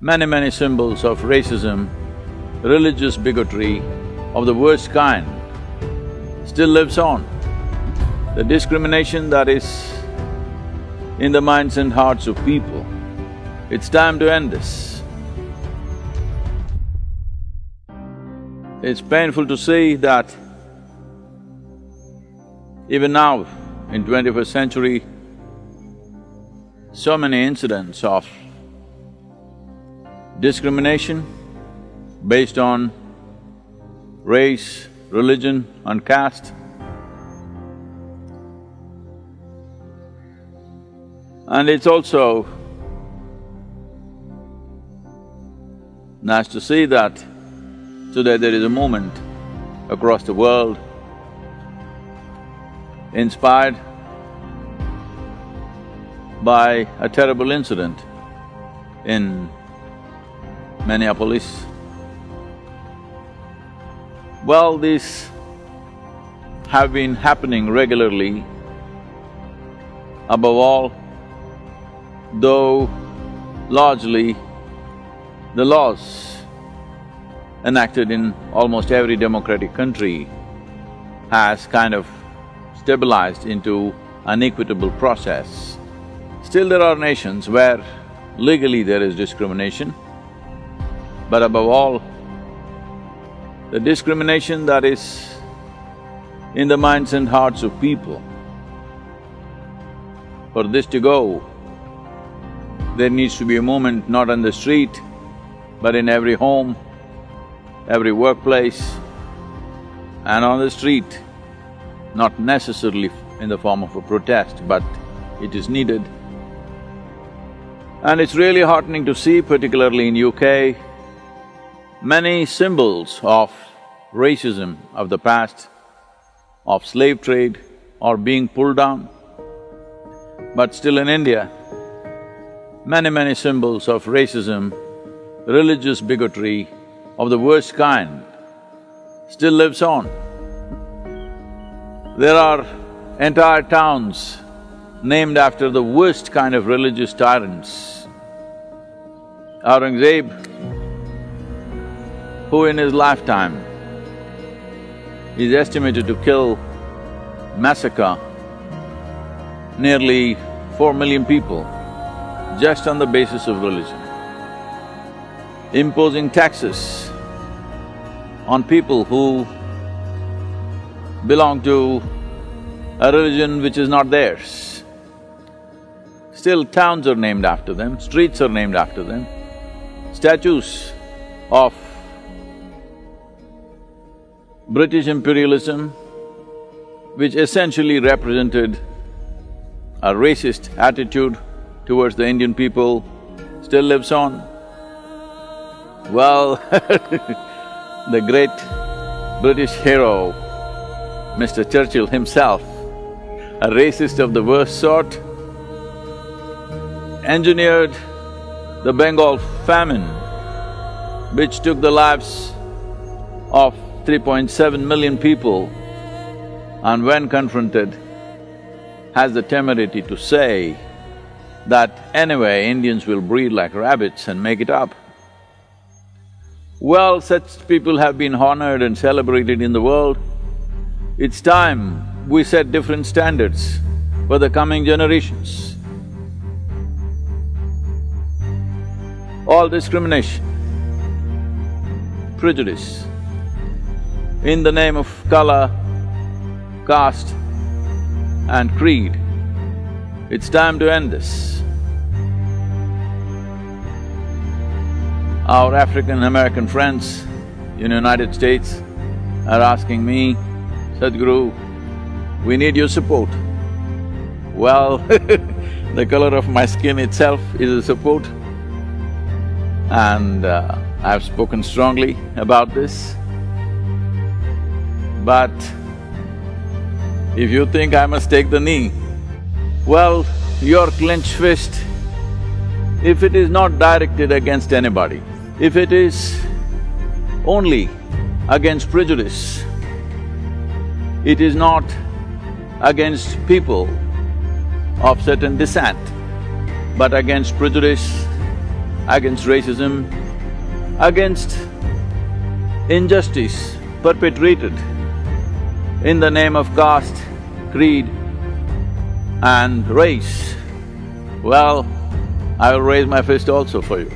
Many symbols of racism, religious bigotry of the worst kind still lives on. The discrimination that is in the minds and hearts of people, it's time to end this. It's painful to see that even now, in 21st century, so many incidents of discrimination based on race, religion and caste. And it's also nice to see that today there is a movement across the world inspired by a terrible incident in Minneapolis. Well, these have been happening regularly. Above all, though largely the laws enacted in almost every democratic country has kind of stabilized into an equitable process. Still there are nations where legally there is discrimination, but above all, the discrimination that is in the minds and hearts of people. For this to go, there needs to be a movement not on the street, but in every home, every workplace, and on the street, not necessarily in the form of a protest, but it is needed. And it's really heartening to see, particularly in UK, many symbols of racism of the past, of slave trade, are being pulled down. But still in India, many symbols of racism, religious bigotry of the worst kind still lives on. There are entire towns named after the worst kind of religious tyrants. Aurangzeb, who in his lifetime is estimated to kill, massacre nearly 4 million people just on the basis of religion, imposing taxes on people who belong to a religion which is not theirs. Still towns are named after them, streets are named after them, statues of British imperialism, which essentially represented a racist attitude towards the Indian people, still lives on. Well, the great British hero, Mr. Churchill himself, a racist of the worst sort, engineered the Bengal famine, which took the lives of 3.7 million people, and when confronted, has the temerity to say that anyway Indians will breed like rabbits and make it up. Well, such people have been honored and celebrated in the world. It's time we set different standards for the coming generations. All discrimination, prejudice, in the name of color, caste and creed, it's time to end this. Our African-American friends in the United States are asking me, Sadhguru, we need your support. Well, the color of my skin itself is a support, and I've spoken strongly about this. But if you think I must take the knee, well, your clenched fist, if it is not directed against anybody, if it is only against prejudice, it is not against people of certain descent, but against prejudice, against racism, against injustice perpetrated in the name of caste, creed and race, well, I will raise my fist also for you.